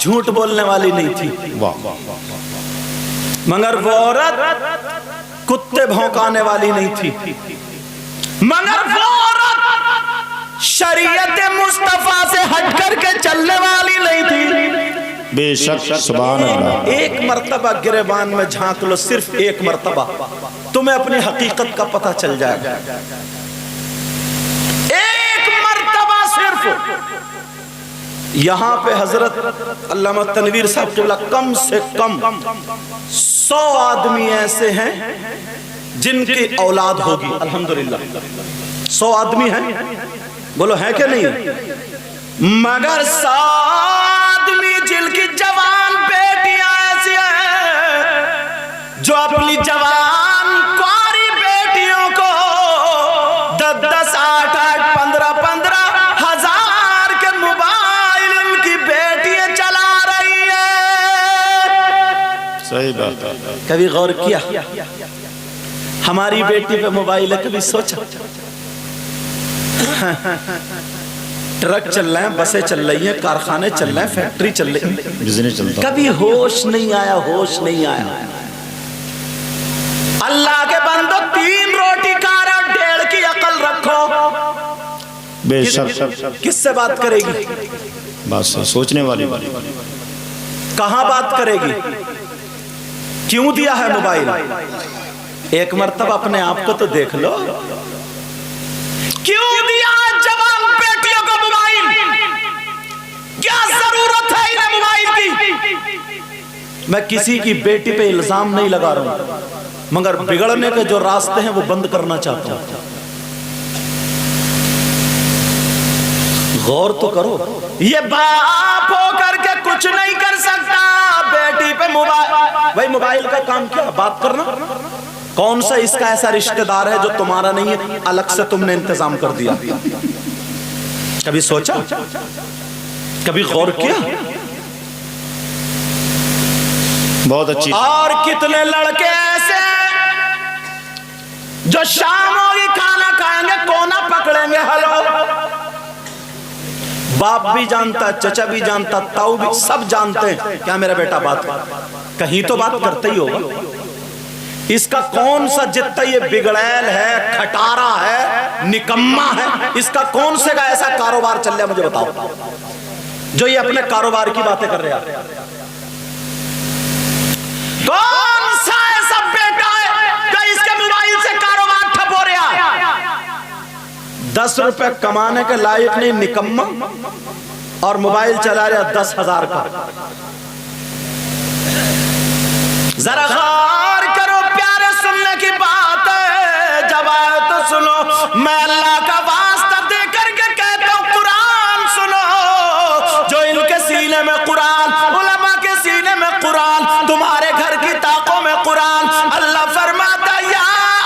جھوٹ بولنے والی نہیں تھی، مگر وہ عورت کتے بھونکانے والی نہیں تھی، مگر وہ عورت شریعت مصطفیٰ سے ہٹ کر کے چلنے والی نہیں تھی۔ بے شک سبحان اللہ۔ ایک مرتبہ گریبان میں جھانک لو، صرف ایک مرتبہ تمہیں اپنی حقیقت کا پتہ چل جائے گا۔ ایک مرتبہ صرف۔ یہاں پہ حضرت علامہ تنویر صاحب قبلہ کم سے کم 100 آدمی ایسے ہیں جن کی اولاد ہوگی، الحمدللہ 100 آدمی ہیں، بولو ہیں کہ نہیں؟ مگر 100 آدمی جن کی جوان بیٹیاں ایسی ہیں جو اپنی جوان کواری بیٹیوں کو 10-10, 8-8, 15-15 ہزار کے موبائل ان کی بیٹیاں چلا رہی ہیں۔ صحیح بات ہے۔ کبھی غور کیا ہماری بیٹی پہ موبائل ہے؟ کبھی سوچا؟ ٹرک چل رہے ہیں، بسیں چل رہی ہیں، کارخانے چل رہے ہیں، فیکٹری چل رہی ہیں، بزنس چلتا۔ کبھی ہوش نہیں آیا، ہوش نہیں آیا۔ اللہ کے بندو 3 روٹی کھا رہے ہو، 1.5 کی عقل رکھو۔ بے شک کس سے بات کرے گی؟ بات سوچنے والی۔ کہاں بات کرے گی؟ کیوں دیا ہے موبائل؟ ایک مرتبہ اپنے آپ کو تو دیکھ لو، کیوں دیا جوان بیٹیوں کو موبائل؟ کیا ضرورت ہے انہیں موبائل کی؟ میں کسی کی بیٹی پہ الزام نہیں لگا رہا ہوں، مگر بگڑنے کے جو راستے ہیں وہ بند کرنا چاہتا ہوں۔ غور تو کرو، یہ باپ ہو کر کے کچھ نہیں کر سکتا بیٹی پہ موبائل۔ بھائی موبائل کا کام کیا؟ بات کرنا۔ کون سا اس کا ایسا رشتہ دار ہے جو تمہارا نہیں ہے، الگ سے تم نے انتظام کر دیا؟ کبھی سوچا؟ کبھی غور کیا؟ بہت اچھی۔ اور کتنے لڑکے ایسے جو شام ہوگی کھانا کھائیں گے، کونا پکڑیں گے، ہلو باپ بھی جانتا، چچا بھی جانتا، تاؤ بھی، سب جانتے ہیں کیا میرا بیٹا بات کہیں تو بات کرتا ہی ہوگا۔ اس کا کون سا جتنا یہ بگڑیل ہے، کھٹارا ہے، نکمہ ہے، اس کا کون سے کا ایسا کاروبار چل رہا ہے مجھے بتاؤ جو یہ اپنے کاروبار کی باتیں کر رہے ہیں؟ کون سا ایسا بیٹا ہے جو اس کے موبائل سے کاروبار ٹھپ ہو رہا ہے؟ 10 روپے کمانے کے لائق نہیں نکمہ، اور موبائل چلا رہا 10,000 کا۔ ذرا غور کرو، پیارے سننے کی بات ہے، جب آئے تو سنو، میں اللہ کا واسطہ دے کر کے کہتا ہوں قرآن سنو۔ جو ان کے سینے میں قرآن، علماء کے سینے میں قرآن، تمہارے گھر کی طاقوں میں قرآن، اللہ فرماتا یا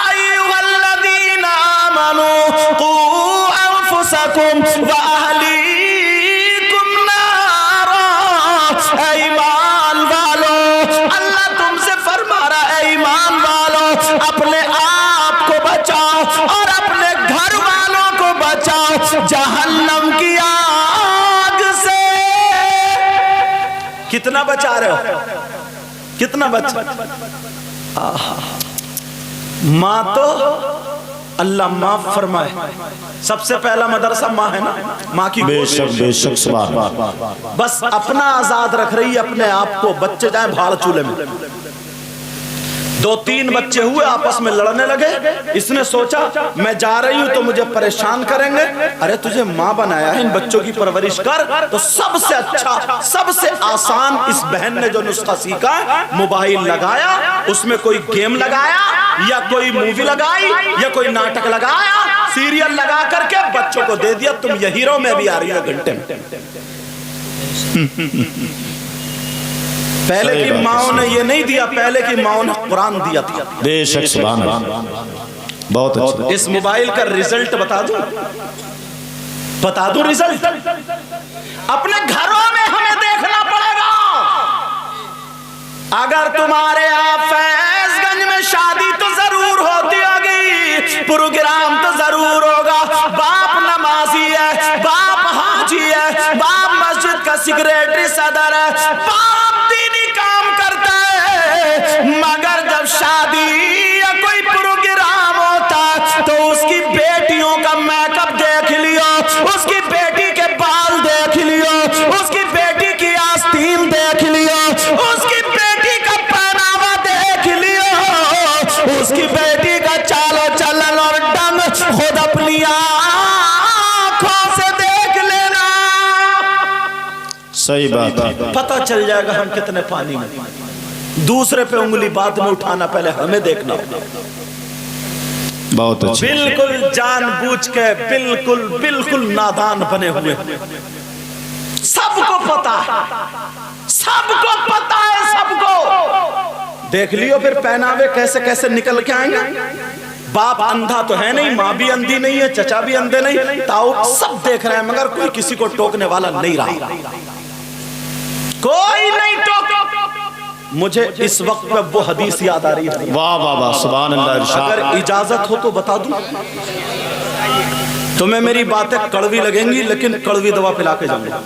ایھا الذین آمنوا قوا انفسکم واہلیکم نارا۔ اے ایمان والو، اللہ تم سے فرما رہا ہے ایمان والو، اپنے آپ کو بچاؤ اور اپنے گھر والوں کو بچاؤ جہنم کی آگ سے۔ کتنا بچا رہے ہو؟ کتنا بچا؟ ماں تو اللہ معاف فرمائے، سب سے پہلا مدرسہ ماں ہے نا، ماں کی بے شک بے شک سبحان اللہ۔ بس اپنا آزاد رکھ رہی ہے اپنے آپ کو، بچے جائیں بھاڑ چولے میں۔ 2-3 بچے ہوئے، آپس میں لڑنے لگے، اس نے سوچا میں جا رہی ہوں تو مجھے پریشان کریں گے، ارے تجھے ماں بنایا ہے، ان بچوں کی پرورش کر۔ تو سب سے اچھا، سب سے آسان اس بہن نے جو نسخہ سیکھا، موبائل لگایا، اس میں کوئی گیم لگایا یا کوئی مووی لگائی یا کوئی ناٹک لگایا، سیریل لگا کر کے بچوں کو دے دیا، تم یہی رہو، میں بھی آ رہی ہوں گھنٹے میں۔ پہلے کی ماؤں نے یہ نہیں دیا، پہلے کی ماؤں نے قرآن دیا تھا۔ بے شک سبحان اللہ۔ بہت اچھا۔ اس موبائل کا رزلٹ بتا دوں، بتا دوں رزلٹ؟ اپنے گھروں میں ہمیں دیکھنا پڑے گا۔ اگر تمہارے آپ فیض گنج میں شادی تو ضرور ہوتی ہوگی، پروگرام تو ضرور ہوگا، باپ نمازی ہے، باپ حاجی ہے، باپ مسجد کا का सेक्रेटरी सदर है, बाप दीनी काम करता है, मगर जब शादी या कोई प्रोग्राम होता तो उसकी बेटियों का मेकअप देख लियो, उसकी बेटी के बाल देख लियो, उसकी बेटी की आस्तीन देख लियो, उसकी बेटी का पहनावा देख लियो, उसकी बेटी का चालो चलन और ढंग खुद अपनी आंखों से देख लेना। सही बात है। पता चल जाएगा हम कितने पानी में। दूसरे पे उंगली बाद में उठाना, पहले हमें देखना होगा। बहुत अच्छे। बिल्कुल जानबूझ के बिल्कुल नादान बने हुए, सबको पता है, सबको पता है, सबको देख लियो। फिर पहनावे कैसे कैसे निकल के आएंगे। बाप अंधा तो है नहीं, माँ भी अंधी नहीं है, चचा भी अंधे नहीं, ताऊ सब देख रहे हैं, मगर कोई किसी को टोकने वाला नहीं रहा, कोई नहीं टोक। मुझे इस वक्त पे वो हदीस याद आ रही है। वाह वाह वाह, सुभान अल्लाह। इरशाद। अगर इजाजत हो तो बता दूं। तुम्हें मेरी बातें कड़वी लगेंगी, लेकिन कड़वी दवा पिला के जाऊंगा,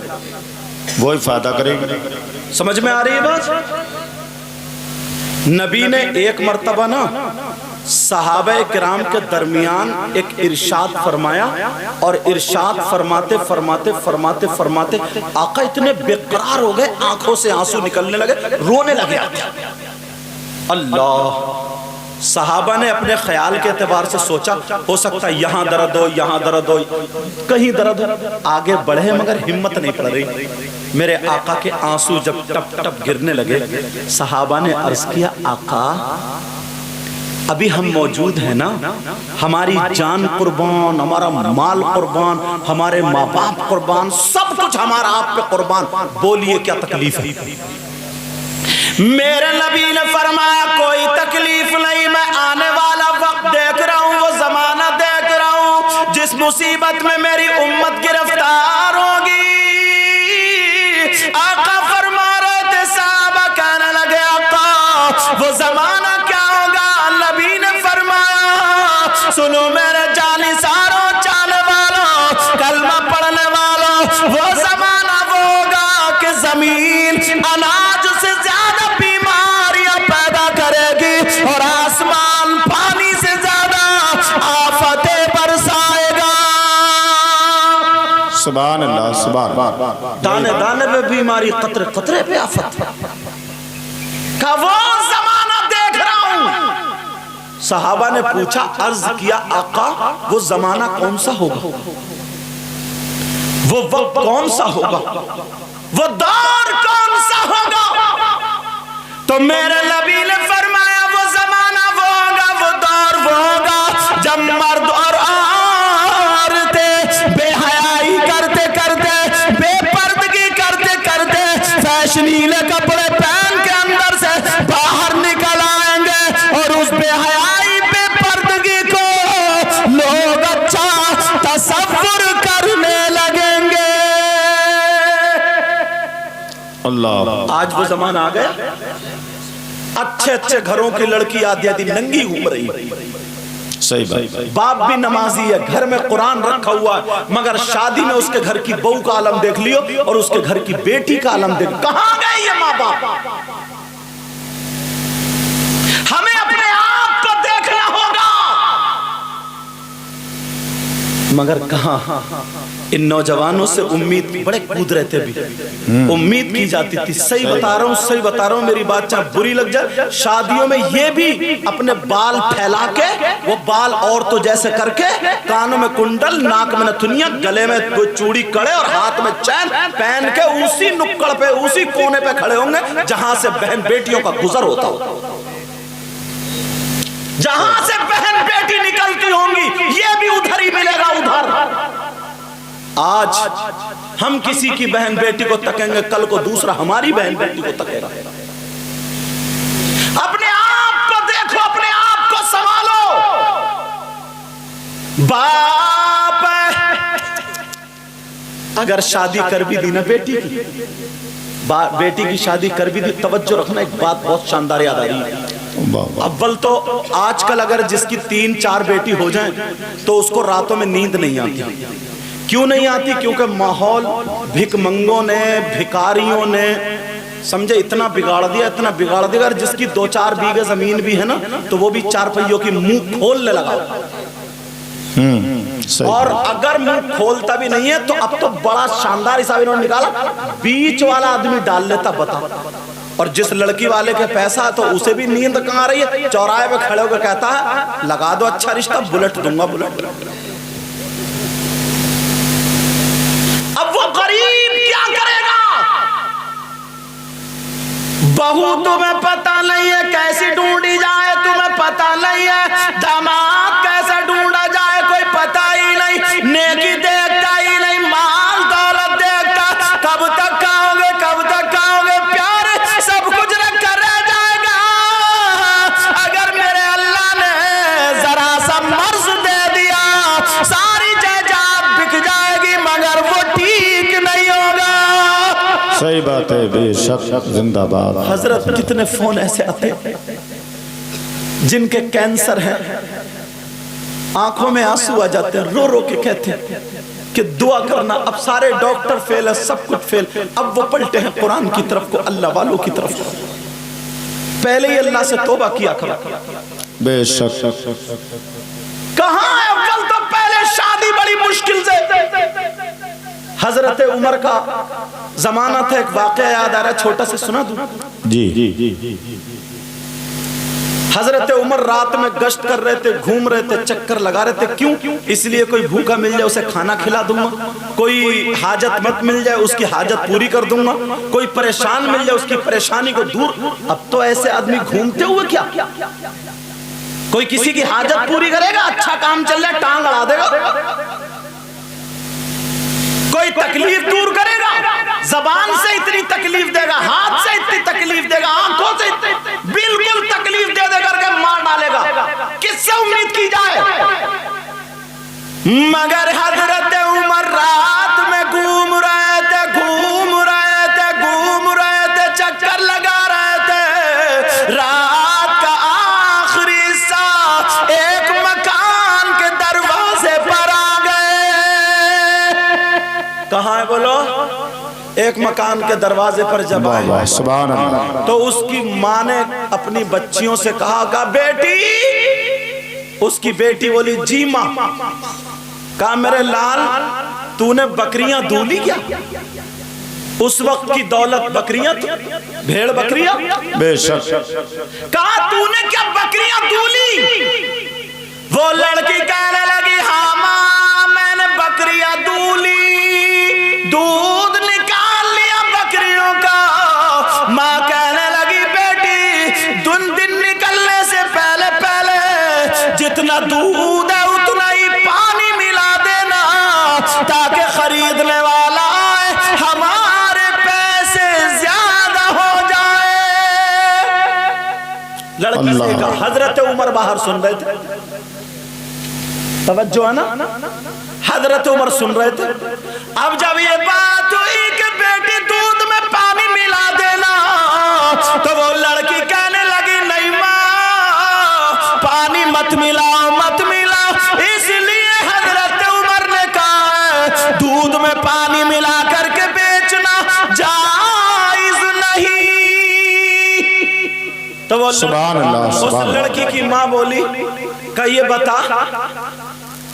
वही फायदा करेगी। समझ में आ रही है बात? नबी ने एक मर्तबा ना सहाबे किराम के दरमियान एक इरशाद फरमाया, और इरशाद फरमाते फरमाते फरमाते फरमाते आका इतने बेकरार हो गए, आंखों से आंसू निकलने लगे, रोने लगे। अल्लाह। सहाबा ने अपने ख्याल के एतबार से सोचा, हो सकता है यहाँ दर्द हो, यहाँ दर्द हो, कहीं दर्द हो, आगे बढ़े, मगर हिम्मत नहीं पड़ रही। मेरे आका के आंसू जब टप टप गिरने लगे, सहाबा ने अर्ज किया, आका अभी हम मौजूद हैं ना, हमारी जान कुर्बान, हमारा माल कुर्बान, हमारे माँ बाप कुर्बान, सब कुछ हमारा आप पे कुर्बान, बोलिए क्या तकलीफ है? मेरे नबी ने फरमाया, कोई तकलीफ नहीं, मैं आने वाला वक्त देख रहा हूँ, वो जमाना देख रहा हूँ जिस मुसीबत में मेरी उम्मत गिरफ्तार होगी। आका फरमा रहे थे, साहबा कहने लगे, आका वो जमाना क्या होगा? नबी ने फरमाया, सुनो मेरे जानिसारों, चाले वालों, कलमा पढ़ने वालों, वो जमाना वो होगा कि जमीन अनाज से ज्यादा बीमारियां पैदा करेगी, और आसमान पानी से ज्यादा आफतें बरसाएगा। सुभान अल्लाह, सुभान अल्लाह। दाने दाने पे बीमारी, कतरे कतरे पे आफत का वो जमाना देख रहा हूं। सहाबा ने पूछा, अर्ज किया, आका वो जमाना कौन सा होगा, वो वक्त कौन सा होगा, वो दौर कौन सा होगा? तो मेरे नबी ने फरमाया, वो जमाना वो होगा, वो दौर वो होगा जब मर्द और औरतें बेहयाई करते करते, बेपर्दगी करते करते, फैशनीले कपड़े पहन के अंदर से बाहर निकल आएंगे, और उस बेहयाई बेपर्दगी को लोग अच्छा तसव्वुर करने लगेंगे। अल्लाह। आज वो जमाना आ गया, अच्छे अच्छे घरों की लड़की आधी आधी नंगी घूम रही है, सही बात। बाप भी नमाजी है, घर में कुरान रखा हुआ है, मगर शादी में उसके घर की बहू का आलम देख लियो, और उसके घर की बेटी का आलम देख। कहां गए ये माँ बाप? हमें अपने आप को देखना होगा, मगर कहां? इन नौजवानों से उम्मीद, बड़े कूद रहे थे भी, उम्मीद की जाती थी। सही बता रहा हूं, सही बता रहा हूं, मेरी बात चाहे बुरी लग जाए, शादियों में ये भी अपने बाल फैला के, वो बाल और तो जैसे करके, कानों में कुंडल, नाक में नथुनिया, गले में कोई चूड़ी कड़े, और हाथ में चैन पहन के उसी नुक्कड़ पे, उसी कोने पे खड़े होंगे जहां से बहन बेटियों का गुजर होता हो, जहां से बहन बेटी निकलती होंगी, ये भी उधर ही मिलेगा, उधर। आज हम किसी की बहन बेटी को तकेंगे, कल को दूसरा हमारी बहन बेटी को तकेगा। अपने आप को देखो, अपने आप को संभालो। बाप अगर शादी कर भी दी ना बेटी की, बेटी की शादी कर भी दी, तवज्जो रखना, एक बात बहुत शानदार याद आ रही है। अव्वल तो आजकल अगर जिसकी 3-4 बेटी हो जाएं तो उसको रातों में नींद नहीं आती, क्यों नहीं आती? क्योंकि माहौल भिकमंगों ने, भिकारियों ने समझे इतना बिगाड़ दिया, इतना बिगाड़ दिया। अगर जिसकी 2-4 बीघे जमीन भी है ना, तो वो भी 4 पहियों की मुंह खोलने लगा। और अगर मुंह खोलता भी नहीं है तो अब तो बड़ा शानदार हिसाब इन्होंने निकाला, बीच वाला आदमी डाल लेता बता। और जिस लड़की वाले के पैसा है तो उसे भी नींद कहाँ आ रही है, चौराहे पे खड़े होकर कहता है लगा दो अच्छा रिश्ता, बुलेट दूंगा बुलेट। अब वो गरीब क्या करेगा? बहू तुम्हें पता नहीं है कैसी ढूंढी जाए, तुम्हें पता नहीं है दामाद कैसा ढूंढा जाए, कोई पता ही नहीं, नेकी देखता ही नहीं, माल दौलत देखता। कब तक खाओगे, कब तक खाओगे? प्यार सब कुछ रख कर रह जाएगा। अगर मेरे अल्लाह ने जरा सा मर्ज दे दिया, सारी जायदाद बिक जाएगी, मगर वो ठीक नहीं होगा। सही बात है, बेशक जिंदाबाद। हजरत कितने फोन ऐसे आते जिनके कैंसर है, आंखों में आंसू आ जाते हैं, रो रो के कहते हैं कि दुआ करना। अब सारे डॉक्टर फेल है, सब कुछ फेल। अब वो पलटे हैं कुरान की तरफ को, अल्लाह वालों की तरफ को। पहले ही अल्लाह से तौबा किया करो। बेशक कहां है अव्वल? तो पहले शादी बड़ी मुश्किल से। हजरत उमर का जमाना था, एक वाकया याद आ रहा है, छोटा सा सुना दूं? जी। हजरत उमर रात में गश्त कर रहे थे, घूम रहे थे, चक्कर लगा रहे थे। क्यों? इसलिए कोई भूखा मिल जाए उसे खाना खिला दूंगा, कोई हाजत मत मिल जाए उसकी हाजत पूरी कर दूंगा, कोई परेशान मिल जाए उसकी परेशानी को दूर। अब तो ऐसे आदमी घूमते हुए क्या, कोई किसी की हाजत पूरी करेगा, अच्छा काम चल रहा है टांग अड़ा देगा, कोई तकलीफ दूर करेगा, जबान से इतनी तकलीफ देगा, हाथ से इतनी तकलीफ देगा, आंखों से बिल्कुल तकलीफ दे दे करके मार डालेगा। किससे उम्मीद की जाए? मगर हजरत उमर रात में घूम रहे थे, घूम रहे थे, घूम रहे थे, चक्कर लगा रहे थे। रात का आखिरी हिस्सा एक मकान के दरवाजे पर आ गए। कहाँ है बोलो? एक मकान के दरवाजे पर जब आए सुभान अल्लाह, तो उसकी माँ ने अपनी बच्चियों से कहा बेटी, उसकी बेटी बोली जी माँ। कहा मेरे लाल तूने बकरियां दूली क्या? उस वक्त की दौलत बकरियां, भेड़ बकरियां। बेशक। कहा तूने क्या बकरियां दूली? वो लड़की कहने लगी हाँ माँ मैंने बकरियां दूली, दूध निकाल लिया बकरियों का। माँ कहने लगी बेटी दिन निकलने से पहले पहले जितना दूध है उतना ही पानी मिला देना, ताकि खरीदने वाला आए, हमारे पैसे ज्यादा हो जाए। लड़की से कहा। हजरत उमर बाहर सुन रहे थे, तवज्जो है ना, हजरत उमर सुन रहे थे। अब जब ये बात हुई कि बेटी दूध में पानी मिला देना, तो वो लड़की कहने लगी नहीं माँ पानी मत मिलाओ, मत मिलाओ। इसलिए हजरत उमर ने कहा दूध में पानी मिला करके बेचना जायज नहीं। तो वो उस लड़की की माँ बोली का ये बता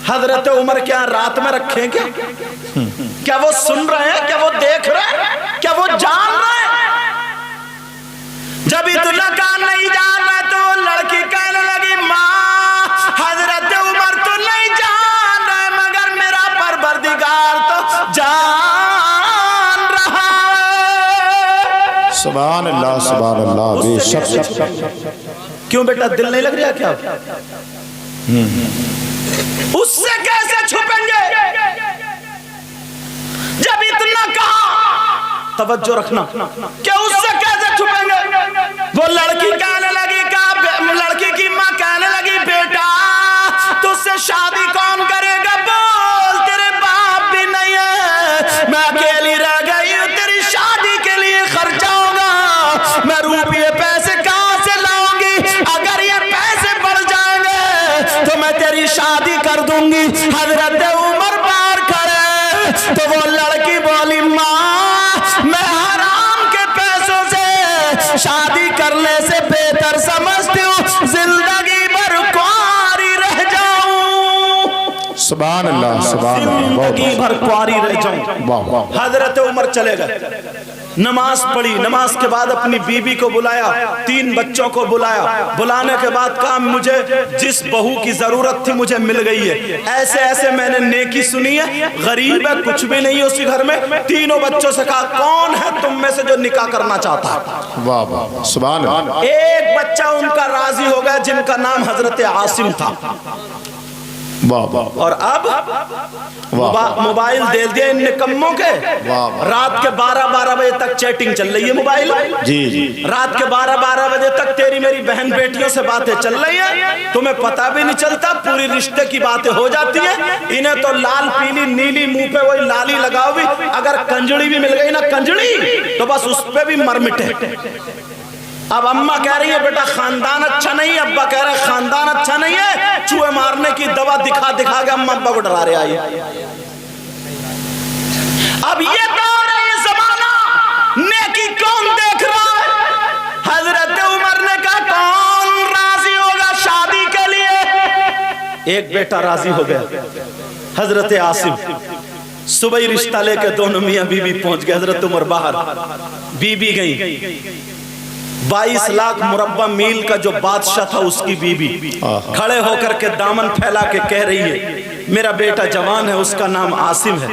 हजरत उमर क्या रात में रखे क्या वो सुन रहे हैं, क्या वो देख रहे हैं, क्या वो जान रहे हैं? जब इतना काम नहीं जान रहा तो लड़की कहने लगी माँ हजरत उमर तो नहीं जान रहे, मगर मेरा परवरदिगार तो जान रहा है। सुभान अल्लाह बेशक। क्यों बेटा दिल नहीं लग रहा क्या? उससे कैसे छुपेंगे? जब इतना कहा, तवज्जो रखना, क्या उससे कैसे छुपेंगे? वो लड़की कहने लगी लड़की की माँ कहने लगी बेटा तुझसे शादी कौन करेगा? बोल तेरे बाप भी नहीं है, मैं अकेली रह गई हूँ, तेरी शादी के लिए खर्चा होगा, मैं रुपये पैसे कहाँ से लाऊंगी? अगर ये पैसे बढ़ जाएंगे तो मैं तेरी शादी कर दूंगी। हजरत उमर बाहर खड़े, सुभान अल्लाह, सुभान अल्लाह। जिंदगी भर कुंवारी रह जाऊं। वाह वाह। हजरत उमर चले गए, नमाज पढ़ी, नमाज के बाद अपनी बीबी को बुलाया, 3 बच्चों को बुलाया, बुलाने के बाद कहा मुझे जिस बहू की जरूरत थी मुझे मिल गई है, ऐसे ऐसे मैंने नेकी सुनी है, गरीब है, कुछ भी नहीं है उसी घर में। तीनों बच्चों से कहा कौन है तुम में से जो निकाह करना चाहता है? वाह वाह, सुभान अल्लाह। एक बच्चा उनका राजी हो गया जिनका नाम हजरत आसिम था। वाह वाह। और अब मोबाइल दे दिए इन निकम्मों के। रात के 12-12 बजे तक चैटिंग चल रही है मोबाइल। जी जी। रात के 12-12 बजे तक तेरी मेरी बहन बेटियों से बातें चल रही है, तुम्हें पता भी नहीं चलता, पूरी रिश्ते की बातें हो जाती है। इन्हें तो लाल पीली नीली मुंह पे वही लाली लगाओ भी, अगर कंजड़ी भी मिल गई ना कंजड़ी तो बस उस पे भी मर मिटे। अब अम्मा कह रही है बेटा खानदान अच्छा नहीं है, अब्बा कह रहे हैं खानदान अच्छा नहीं है, चूहे मारने की दवा दिखा दिखा के अम्मा अब्बा को डरा रहे आई। अब ये दौर है, ये जमाना, नेकी कौन देख रहा है? हजरत उमर ने कहा कौन राजी होगा शादी के लिए? एक बेटा राजी हो गया, हजरत आसिम। सुबह ही रिश्ता लेके दोनों मियां बीबी पहुंच गए। हजरत उमर बाहर, बीबी गई। 22 लाख मुरब्बा मील का जो बादशाह था उसकी बीबी खड़े होकर के दामन फैला के कह रही है मेरा बेटा जवान है, उसका नाम आसिम है,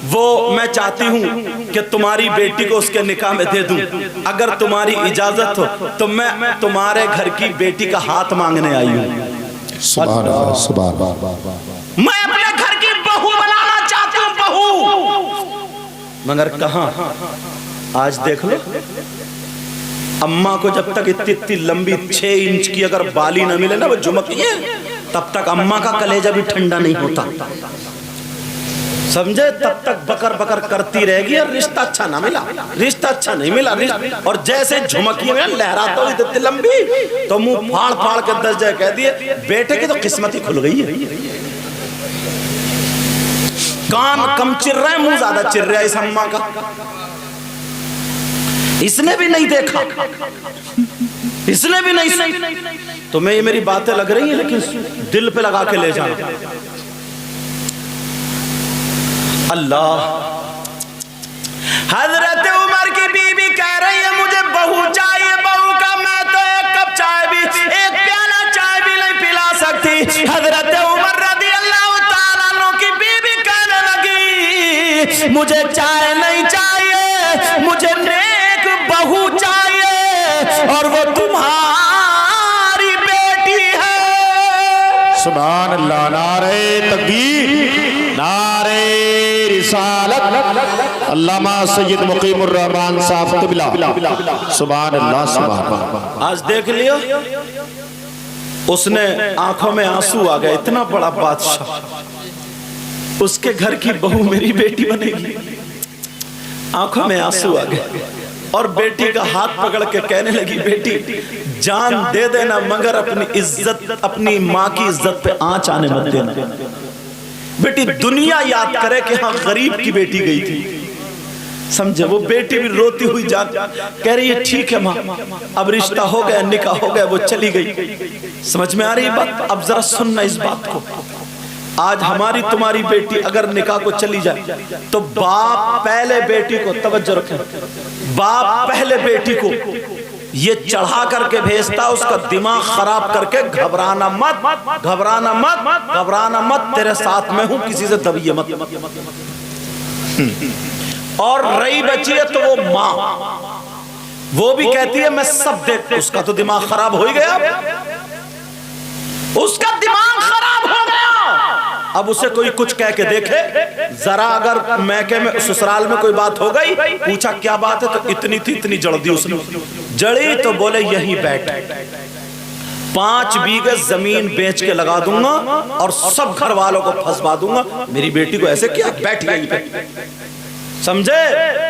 वो मैं चाहती हूँ कि तुम्हारी बेटी को उसके निकाह में दे दूं, अगर तुम्हारी इजाजत हो तो मैं तुम्हारे घर की बेटी का हाथ मांगने आई हूँ। सुभान अल्लाह, सुभान अल्लाह। मैं अपने घर की बहू बनाना चाहती हूँ, बहू। मगर कहाँ, आज देख लो, अम्मा को जब तक इतनी इतनी लंबी 6 इंच की अगर बाली न मिले ना वो झुमकी है, तब तक अम्मा का कलेजा भी ठंडा नहीं होता, समझे? तब तक बकर बकर करती रहेगी और रिश्ता अच्छा ना मिला, रिश्ता अच्छा नहीं मिला। और जैसे झुमकी में लहराता हुई इतनी लंबी तो मुंह फाड़ फाड़ के 10 जगह कह दिए बेटे की तो किस्मत ही खुल गई है। कान कम चिर रहा है, मुंह ज्यादा चिर रहा है इस अम्मा का। इसने भी नहीं देखा, इसने भी नहीं सुना। तुम्हें ये मेरी बातें लग रही हैं लेकिन दिल पे लगा के ले जाना। अल्लाह। हजरत उमर की बीबी कह रही है मुझे बहू चाहिए, बहू का मैं तो एक कप चाय भी, एक प्याला चाय भी नहीं पिला सकती। हजरत उमर रज़ी अल्लाह तआला अन्हु की बीबी कहने लगी मुझे चाय नहीं चाहिए, मुझे नेक बहू चाहिए और वो तुम्हारी बेटी है। सुभान अल्लाह। नारे तकबीर, नारे रिसालत, अल्लामा सैयद मुकीमुर रहमान साहब क़िबला। सुभान अल्लाह, सुभान अल्लाह। आज देख लियो, उसने आंखों में आंसू आ गए, इतना बड़ा बादशाह, उसके घर की बहू मेरी बेटी बनेगी, आंखों में आंसू आ गए। और बेटी का हाथ पकड़ के कहने लगी बेटी जान दे देना मगर अपनी इज्जत, अपनी माँ की इज्जत पे आंच आने मत देना। बेटी दुनिया याद करे कि हाँ गरीब की बेटी गई थी, समझे? वो बेटी भी रोती हुई जा कह रही है ठीक है माँ, अब रिश्ता हो गया, निकाह हो गया, वो चली गई। समझ में आ रही है बात? अब जरा सुनना इस बात को। आज हमारी तुम्हारी बेटी अगर निकाह को चली जाए तो बाप पहले बेटी को, तवज्जो रखें, बाप पहले बेटी को ये चढ़ा करके भेजता, उसका दिमाग खराब करके घबराना मत, घबराना मत, घबराना मत, तेरे साथ में हूं, किसी से दबिए मत। और रही बची है तो वो माँ, वो भी कहती है मैं सब देख, उसका तो दिमाग खराब हो ही गया, उसका दिमाग खराब हो गया। अब उसे कोई कुछ कह के देखे जरा, अगर मैके में ससुराल में कोई बात हो गई, पूछा क्या बात है तो इतनी थी, इतनी जड़ दी उसने, जड़ी तो बोले यहीं बैठ, 5 बीघे जमीन बेच के लगा दूंगा और सब घर वालों को फंसवा दूंगा। मेरी बेटी को ऐसे किया, बैठ गई पे, समझे?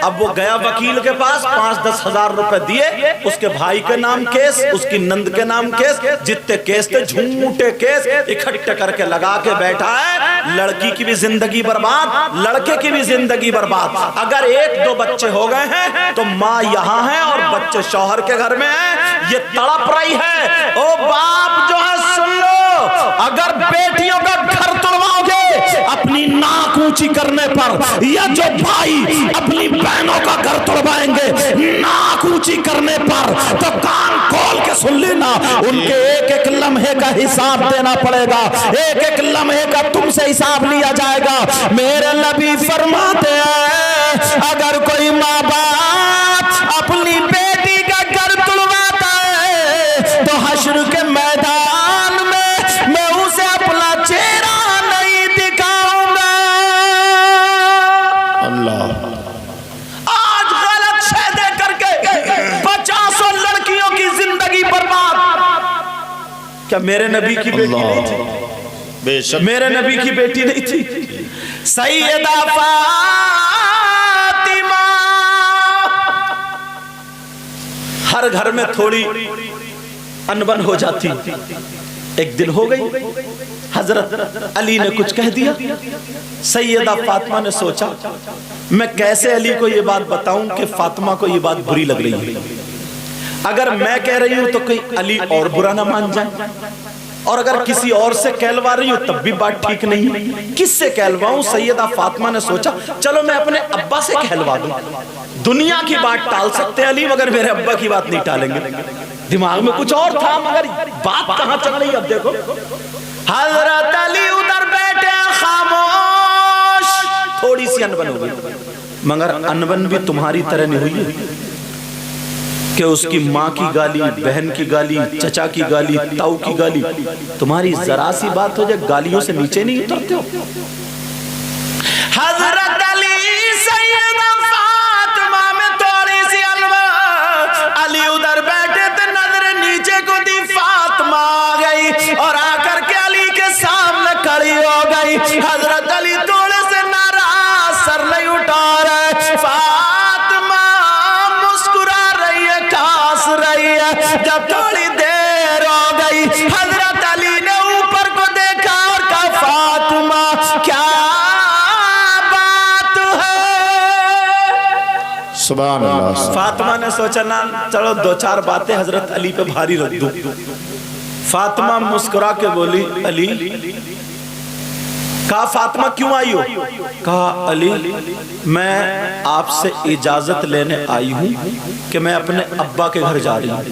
अब वो गया वकील के पास, 5-10 हजार रुपए दिए, उसके भाई के नाम केस, उसकी नंद के नाम केस, जितने केस थे झूठे केस इकट्ठे करके लगा के बैठा है। लड़की की भी जिंदगी बर्बाद, लड़के की भी जिंदगी बर्बाद। अगर 1-2 बच्चे हो गए हैं तो माँ यहाँ है और बच्चे शौहर के घर में हैं। یہ تڑپ رہی ہے. او باپ جو ہے سن لو, اگر بیٹیوں کا گھر توڑواؤ گے اپنی ناک اونچی کرنے پر, یا جو بھائی اپنی بہنوں کا گھر توڑوائیں گے ناک اونچی کرنے پر, تو کان کھول کے سن لینا, ان کے ایک ایک لمحے کا حساب دینا پڑے گا, ایک ایک لمحے کا تم سے حساب لیا جائے گا. میرے نبی فرماتے ہیں اگر کوئی ماں باپ اپنی بیٹی کا گھر توڑواتا ہے تو حشر کے میدان میں اسے اپنا چہرہ نہیں دکھاؤں گا. اللہ آج غلط شہدے کر کے 50 لڑکیوں کی زندگی برباد. کیا میرے نبی کی بیٹی نہیں تھی؟ بے شک میرے نبی کی بیٹی نہیں تھی سیدہ فاطمہ. ہر گھر میں تھوڑی انبن ہو جاتی. ایک دن ہو گئی, حضرت علی نے کچھ کہہ دیا. سیدہ فاطمہ نے سوچا میں کیسے علی کو یہ بات بتاؤں کہ فاطمہ کو یہ بات بری لگ رہی ہے. اگر میں کہہ رہی ہوں تو کہیں علی اور برا نہ مان جائے, اور اگر کسی اور سے کہلوا رہی ہوں تب بھی بات ٹھیک نہیں. کس سے کہلواؤں؟ سیدہ فاطمہ نے سوچا چلو میں اپنے ابا سے کہلوا دوں. دنیا کی بات ٹال سکتے ہیں علی, مگر میرے ابا کی بات نہیں ٹالیں گے. دماغ میں کچھ اور تھا مگر بات کہاں چل رہی. اب دیکھو حضرت علی ادھر بیٹھے خاموش. تھوڑی سی انبن ہو گئی, مگر انبن بھی تمہاری طرح نہیں ہوئی ہے کہ اس کی ماں کی گالی, بہن کی گالی, چچا کی گالی, تاؤ کی گالی, تمہاری ذرا سی بات ہو جائے گالیوں سے نیچے نہیں اترتے ہو. حضرت علی سیدہ فاطمہ میں تھوڑی سی انبن. علی ادھر بیٹھے تھے, نظر نیچے کو دی, فاطمہ آ گئی اور آ کر کے علی کے سامنے کھڑی ہو گئی. حضرت علی تھوڑے سے ناراض, سر نہیں اٹھا رہے. فاطمہ مسکرا رہی ہے, کاس رہی ہے. جب تھوڑی دیر ہو گئی حضرت علی نے اوپر کو دیکھا اور کہا فاطمہ کیا بات ہے؟ سبحان اللہ. فاطمہ نے سوچا نا چلو دو چار باتیں حضرت علی پہ بھاری رکھ دوں. فاطمہ مسکرا کے بولی علی. کہا فاطمہ کیوں آئی ہو؟ کہا علی میں آپ سے اجازت لینے آئی ہوں کہ میں اپنے ابا کے گھر جا رہی ہوں.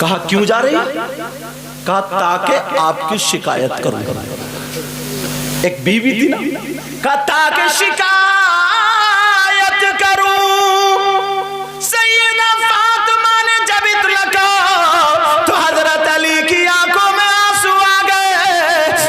کہا کیوں جا رہی؟ کہا تاکہ آپ کی شکایت کروں. ایک بیوی تھی نا, کہا تاکہ شکایت کروں. سیدہ فاطمہ نے جب اطلاع کہا تو حضرت علی کی آنکھوں میں آنسو آ گئے.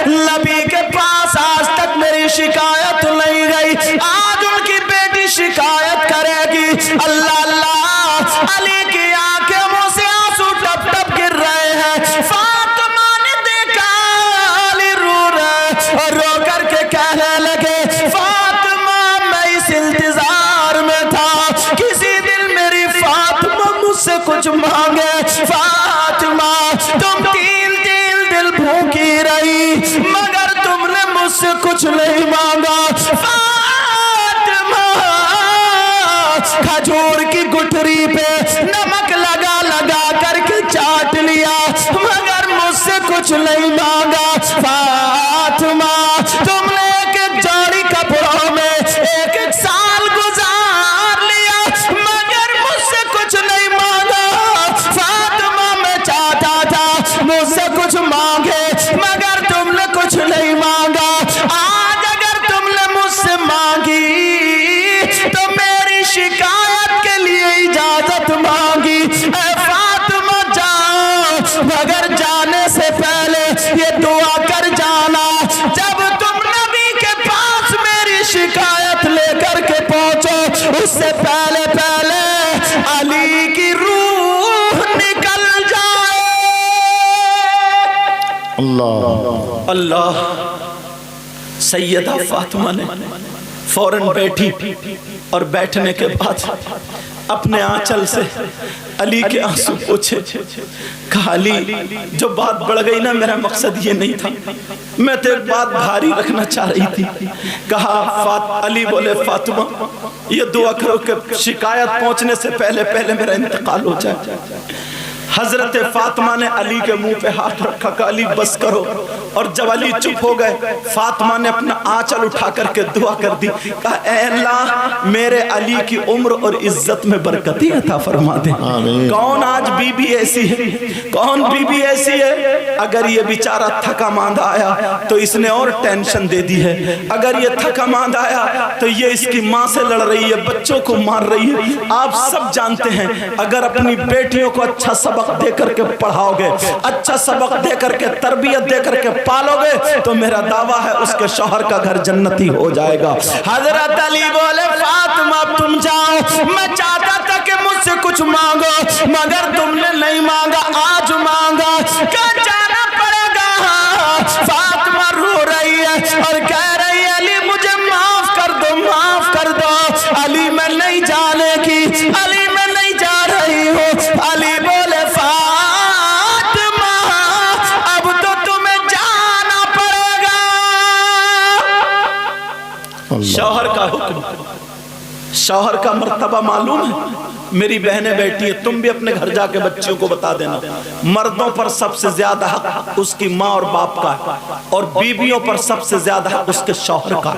نبی کے پاس آج تک میری شکایت نہیں گئی, آج ان کی بیٹی شکایت کرے گی. اللہ اللہ, علی کی آنکھیں منہ سے آنسو ٹپ ٹپ گر رہے ہیں. فاطمہ نے دیکھا علی رو رہے اور رو کر کے کہنے لگے فاطمہ میں اس انتظار میں تھا کسی دن میری فاطمہ مجھ سے کچھ مانگے. فاطمہ تم 3 دن بھوکی رہی مگر تم نے مجھ سے کچھ نہیں مانگا. فاطمہ کھجور کی گٹھری پہ نمک لگا لگا کر کے چاٹ لیا مگر مجھ سے کچھ نہیں مانگا. فاطمہ تم نے ایک ایک جوڑی کپڑوں میں ایک ایک سال گزار لیا مگر مجھ سے کچھ نہیں مانگا. فاطمہ میں چاہتا تھا مجھ سے کچھ مانگے مگر تم نے کچھ نہیں مانگا. آج اگر تم نے مجھ سے مانگی تو میری شکایت کے لیے اجازت مانگی. اے فاطمہ جاؤ مگر جانے سے پہلے یہ دعا کر جانا جب تم نبی کے پاس میری شکایت لے کر کے پہنچو اس سے پہلے علی کی روح نکل جائے. اللہ اللہ. سیدہ فاطمہ نے فوراً بیٹھی اور بیٹھنے کے بعد अपने आंचल से अली के आंसू पोछे। कहा अली, जो बात बढ़ गई ना, मेरा मकसद ये नहीं था, मैं तो एक बात भारी रखना चाह रही थी। कहा अली बोले, फातिमा ये दुआ करो कि शिकायत पहुंचने से पहले पहले मेरा इंतकाल हो जाए। हजरत फातिमा ने अली के मुंह पे हाथ रखा, कहा अली बस करो। और जब अली चुप हो गए, फातिमा ने अपना आंचल उठा करके दुआ कर दी। कहा ऐ अल्लाह, मेरे अली की उम्र और इज्जत में बरकती अता फरमा दे। कौन आज बीबी ऐसी है, कौन बीबी ऐसी है, अगर ये बेचारा थका मांदा आया तो इसने और टेंशन दे दी है। अगर ये थका मांदा आया तो ये इसकी माँ से लड़ रही है, बच्चों को मार रही है। आप सब जानते हैं, अगर अपनी बेटियों को अच्छा सबक दे करके पढ़ाओगे, अच्छा सबक दे करके तरबियत दे करके पालोगे, तो मेरा दावा है उसके शौहर का घर जन्नती हो जाएगा। हजरत अली बोले, फातिमा तुम जाओ, मैं चाहता था कि मुझसे कुछ मांगो, मगर तुमने नहीं मांगा, आज मांगा, क्या जाना पड़ेगा। फातिमा रो रही है और कह रही है, अली मुझे माफ कर दो, माफ कर दो। अली मैं नहीं जाने की, अली मैं नहीं जा रही हूँ। अली बोले, फातिमा अब तो तुम्हें जाना पड़ेगा। शौहर का हुक्म, शौहर का मर्तबा मालूम है। मेरी बहनें बैठी है, तुम भी अपने घर जाके बच्चियों को बता देना, मर्दों पर सबसे ज्यादा हक उसकी माँ और बाप का है, और बीवियों पर सबसे ज्यादा हक उसके शौहर का।